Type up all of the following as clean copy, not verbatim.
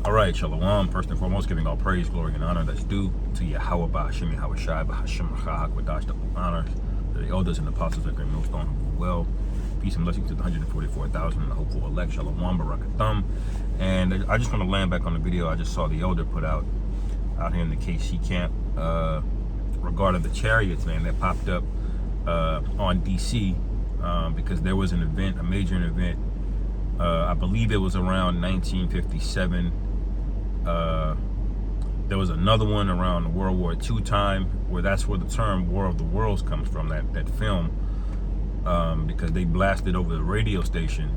All right, Shalom. First and foremost, giving all praise, glory, and honor that's due to Yahweh, Ba'ashem, Yahweh Shai, Ba'ashem, Ha'akwadash, double honors to the elders and apostles that great millstone who well. Peace and blessings to the 144,000 and the hopeful elect. Shalom, Barakathum. And I just want to land back on the video I just saw the elder put out here in the KC camp regarding the chariots, man, that popped up on DC because there was an event, a major event. I believe it was around 1957. There was another one around World War II time, where that's where the term War of the Worlds comes from, that film, because they blasted over the radio station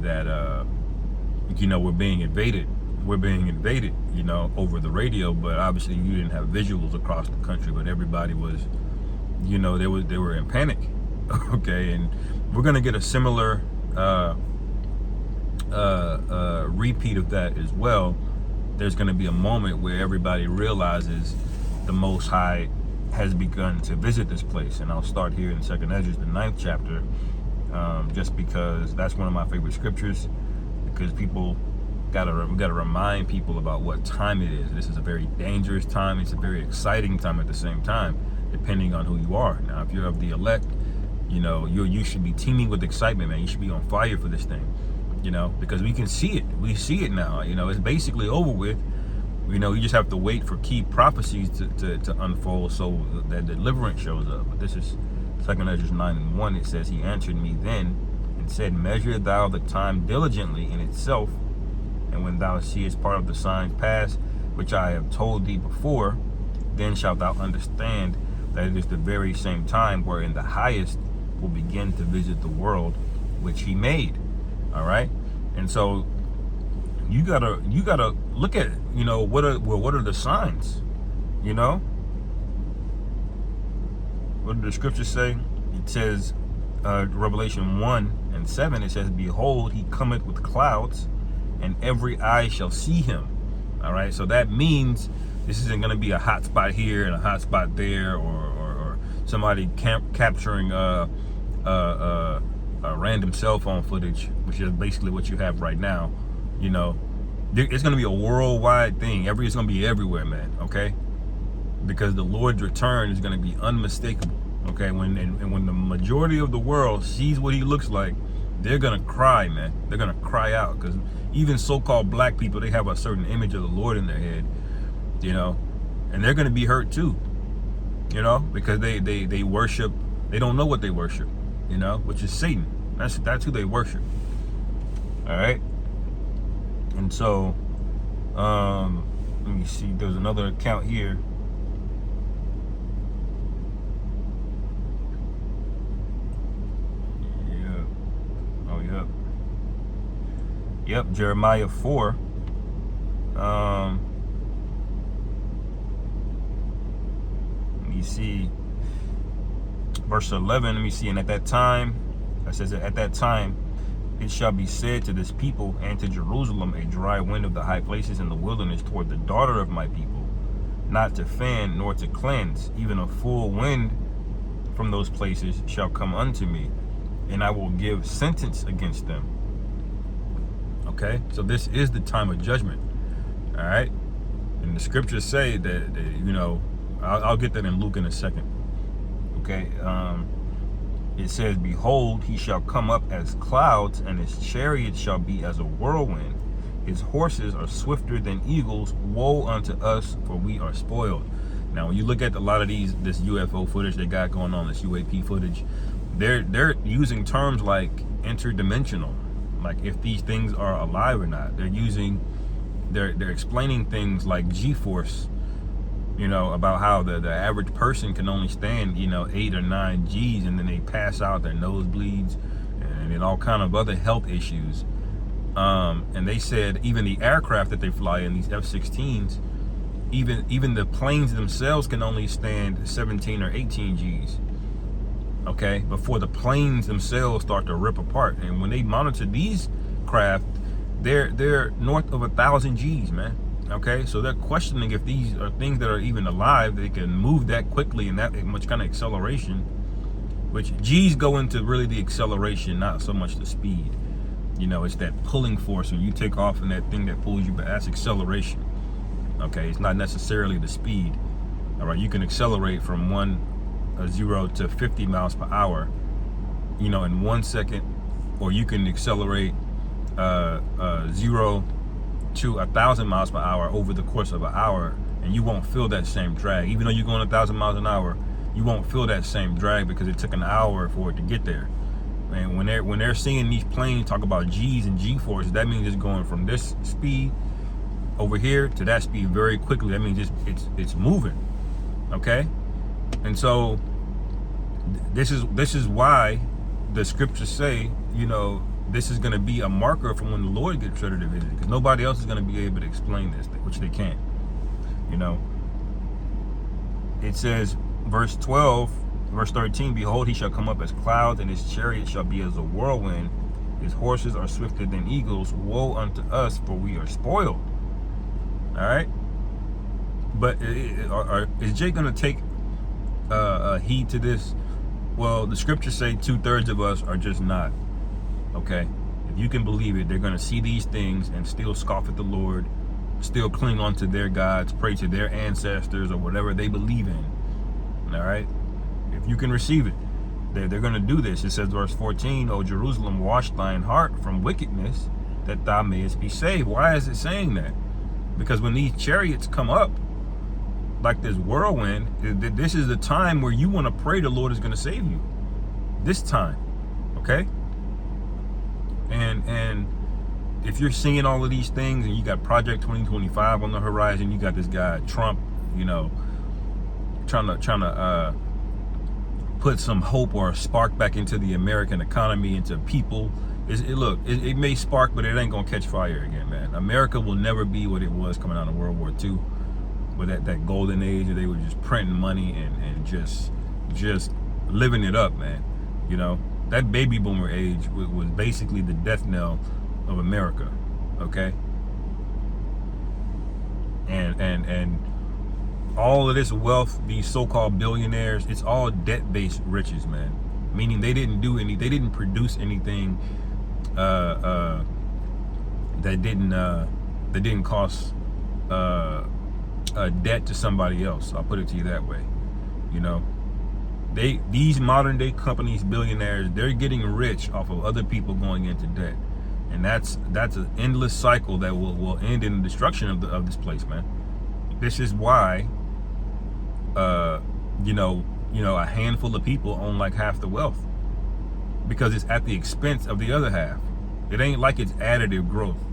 that, we're being invaded, over the radio. But obviously you didn't have visuals across the country, but everybody was, they were in panic. Okay, and we're going to get a similar repeat of that as well. There's going to be a moment where everybody realizes the Most High has begun to visit this place, and I'll start here in 2nd Esdras, the 9th chapter, just because that's one of my favorite scriptures. Because we gotta remind people about what time it is. This is a very dangerous time. It's a very exciting time at the same time, depending on who you are. Now, if you're of the elect, you should be teeming with excitement, man. You should be on fire for this thing. Because we can see it. We see it now. It's basically over with. You just have to wait for key prophecies to unfold so that deliverance shows up. But this is 2nd Esdras 9:1. It says, "He answered me then and said, Measure thou the time diligently in itself, and when thou seest part of the signs pass, which I have told thee before, then shalt thou understand that it is the very same time wherein the highest will begin to visit the world which he made." All right, and so you gotta look at what are the signs? What do the scriptures say? It says, Revelation 1:7. It says, "Behold, he cometh with clouds, and every eye shall see him." All right, so that means this isn't going to be a hot spot here and a hot spot there, or somebody capturing random cell phone footage, which is basically what you have right now. It's going to be a worldwide thing. It's going to be everywhere, man. Okay, because the Lord's return is going to be unmistakable. Okay, when the majority of the world sees what he looks like, they're going to cry, man. They're going to cry out, because even so-called black people, they have a certain image of the Lord in their head, and they're going to be hurt too, because they worship. They don't know what they worship, which is Satan. That's who they worship. All right. And so, let me see. There's another account here. Yeah. Oh, yep. Yep. Jeremiah 4. Let me see. Verse 11. Let me see. And at that time, it says, "At that time, it shall be said to this people and to Jerusalem, a dry wind of the high places in the wilderness toward the daughter of my people, not to fan nor to cleanse, even a full wind from those places shall come unto me, and I will give sentence against them." Okay, so this is the time of judgment. All right, and the scriptures say that I'll get that in Luke in a second. Okay, it says, "Behold, he shall come up as clouds, and his chariot shall be as a whirlwind. His horses are swifter than eagles. Woe unto us, for we are spoiled." Now, when you look at a lot of this UFO footage they got going on, this UAP footage, they're using terms like interdimensional, like if these things are alive or not. They're explaining things like G-force. About how the average person can only stand, 8 or 9 G's, and then they pass out, their nose bleeds, and then all kind of other health issues. And they said even the aircraft that they fly in, these F-16s, even the planes themselves can only stand 17 or 18 G's. Okay, before the planes themselves start to rip apart. And when they monitor these craft, they're north of 1,000 G's, man. Okay, so they're questioning if these are things that are even alive. They can move that quickly and that much kind of acceleration, which G's go into really the acceleration, not so much the speed. You know, it's that pulling force when you take off and that thing that pulls you back. That's acceleration. Okay, it's not necessarily the speed. All right, you can accelerate from 0 to 50 miles per hour, you know, in 1 second, or you can accelerate 0 to 1,000 miles per hour over the course of an hour, and you won't feel that same drag. Even though you're going 1,000 miles an hour, you won't feel that same drag because it took an hour for it to get there. And when they're seeing these planes talk about G's and G-forces, that means it's going from this speed over here to that speed very quickly. That means it's moving. Okay, and so this is why the scriptures say, you know, this is going to be a marker from when the Lord gets ready to visit, because nobody else is going to be able to explain this, which they can't. You know, it says, verse 12, verse 13, behold, he shall come up as clouds, and his chariot shall be as a whirlwind. His horses are swifter than eagles. Woe unto us, for we are spoiled. All right, but is Jake going to take heed to this? Well, the scriptures say 2/3 of us are just not. Okay, if you can believe it, they're going to see these things and still scoff at the Lord, still cling on to their gods, pray to their ancestors or whatever they believe in. All right, if you can receive it, they're going to do this. It says, verse 14, O Jerusalem, wash thine heart from wickedness, that thou mayest be saved. Why is it saying that? Because when these chariots come up like this whirlwind, this is the time where you want to pray the Lord is going to save you. This time, okay? And if you're seeing all of these things, and you got Project 2025 on the horizon, you got this guy Trump, you know, trying to put some hope or a spark back into the American economy, into people. Look, it may spark, but it ain't gonna catch fire again, man. America will never be what it was coming out of World War II, with that golden age where they were just printing money and just living it up, man. You know, that baby boomer age was basically the death knell of America. Okay, and all of this wealth, these so-called billionaires, it's all debt-based riches, man. Meaning they didn't produce anything that didn't cost a debt to somebody else. I'll put it to you that way. You know, these modern day companies, billionaires, they're getting rich off of other people going into debt, and that's an endless cycle that will end in the destruction of this place, man. This is why, you know, a handful of people own like half the wealth, because it's at the expense of the other half. It ain't like it's additive growth,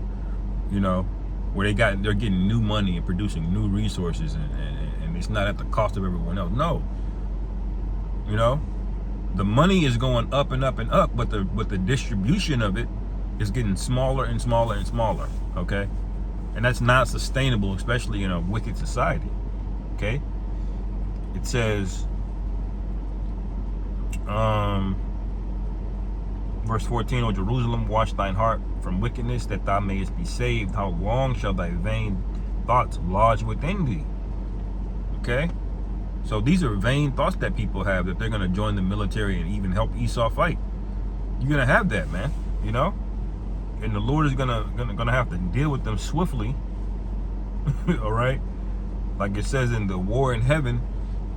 you know, where they're getting new money and producing new resources, and it's not at the cost of everyone else. No, you know, the money is going up and up and up, but the distribution of it is getting smaller and smaller and smaller. Okay, and that's not sustainable, especially in a wicked society. Okay, it says, verse 14, O Jerusalem, wash thine heart from wickedness, that thou mayest be saved. How long shall thy vain thoughts lodge within thee? Okay, so these are vain thoughts that people have, that they're going to join the military and even help Esau fight. You're going to have that, man, you know, and the Lord is gonna have to deal with them swiftly. All right, like it says in the war in heaven,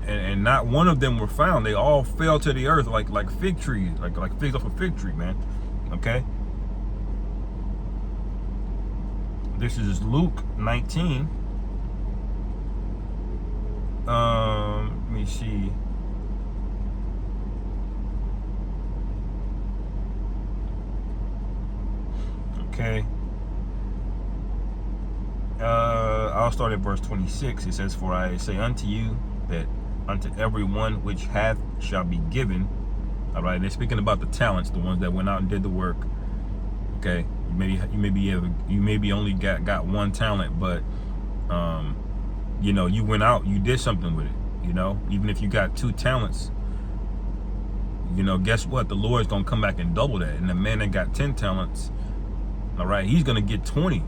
and not one of them were found. They all fell to the earth like fig trees, like figs off a fig tree, man. Okay, this is Luke 19. Let me see. Okay. I'll start at verse 26. It says, for I say unto you, that unto every one which hath shall be given. All right, they're speaking about the talents, the ones that went out and did the work. Okay, you maybe only got one talent, but you know, you went out, you did something with it. You know, even if you got 2 talents, you know, guess what? The Lord's gonna come back and double that. And the man that got 10 talents, all right, he's gonna get 20.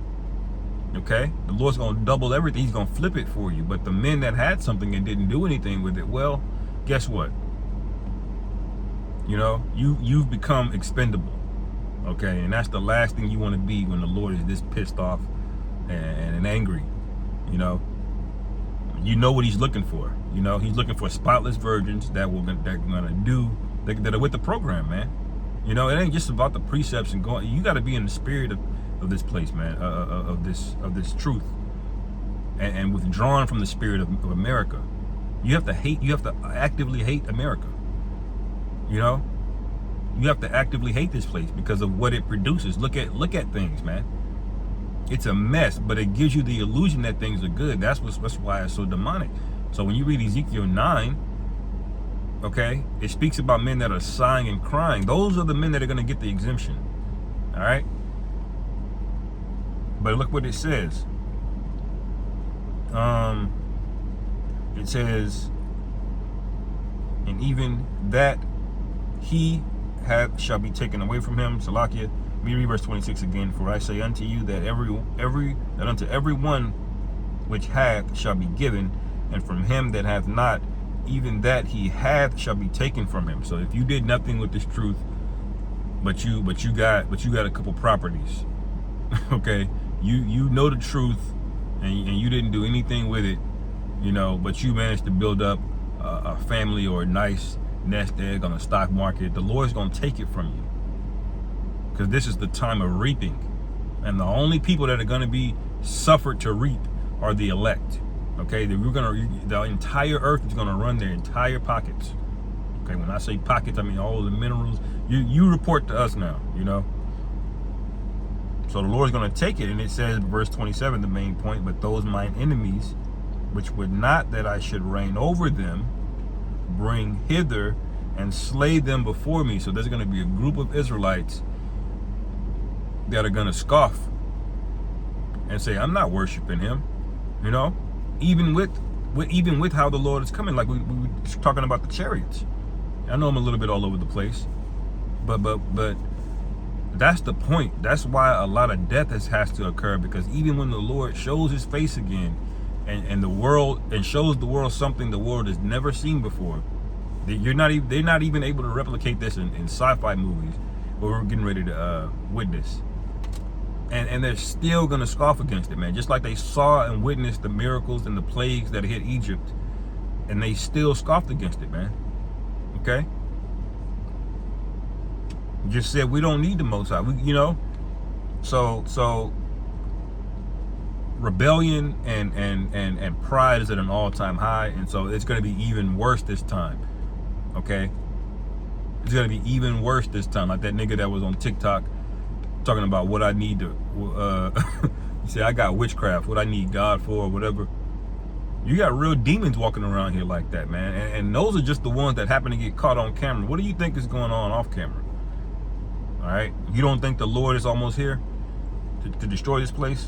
Okay, the Lord's gonna double everything. He's gonna flip it for you. But the men that had something and didn't do anything with it, well, guess what? You know, you've become expendable. Okay, and that's the last thing you want to be when the Lord is this pissed off and angry. You know what he's looking for. He's looking for spotless virgins that are with the program, man. It ain't just about the precepts and going. You got to be in the spirit of this place, man, of this truth, and withdrawn from the spirit of America. You have to actively hate America. You have to actively hate this place because of what it produces. Look at things, man. It's a mess, but it gives you the illusion that things are good. That's why it's so demonic. So when you read Ezekiel 9, okay, it speaks about men that are sighing and crying. Those are the men that are going to get the exemption. All right? But look what it says. It says, and even that he shall be taken away from him. Salakia. Let me read verse 26 again. For I say unto you that unto every one which hath shall be given, and from him that hath not, even that he hath shall be taken from him. So if you did nothing with this truth, but you got a couple properties, okay, you know the truth, and you didn't do anything with it, but you managed to build up a family or a nice nest egg on the stock market, the Lord's gonna take it from you. Because this is the time of reaping. And the only people that are going to be suffered to reap are the elect. Okay, the entire earth is going to run their entire pockets. Okay, when I say pockets, I mean all the minerals. You report to us now, So the Lord's going to take it, and it says, verse 27, the main point, but those mine enemies, which would not that I should reign over them, bring hither and slay them before me. So there's going to be a group of Israelites that are going to scoff and say, I'm not worshiping him, even with how the Lord is coming. Like we were talking about the chariots. I know I'm a little bit all over the place, but that's the point. That's why a lot of death has to occur, because even when the Lord shows his face again and shows the world something the world has never seen before, they're not even able to replicate this in sci-fi movies, but we're getting ready to witness. And they're still going to scoff against it, man. Just like they saw and witnessed the miracles and the plagues that hit Egypt, and they still scoffed against it, man. Okay? Just said, we don't need the Most High. So rebellion and pride is at an all-time high, and so it's going to be even worse this time. Okay? It's going to be even worse this time. Like that nigga that was on TikTok talking about what I need to, you say, I got witchcraft, what I need God for, or whatever. You got real demons walking around here like that, man. And those are just the ones that happen to get caught on camera. What do you think is going on off camera? All right? You don't think the Lord is almost here to destroy this place?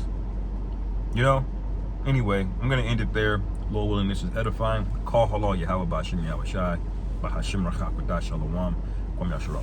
Anyway, I'm going to end it there. Lord willing, this is edifying. Call halal Yahweh Bashim Yahweh Shai. Bahashim Rachak B'dah Shalom. Kwam Yasharallah.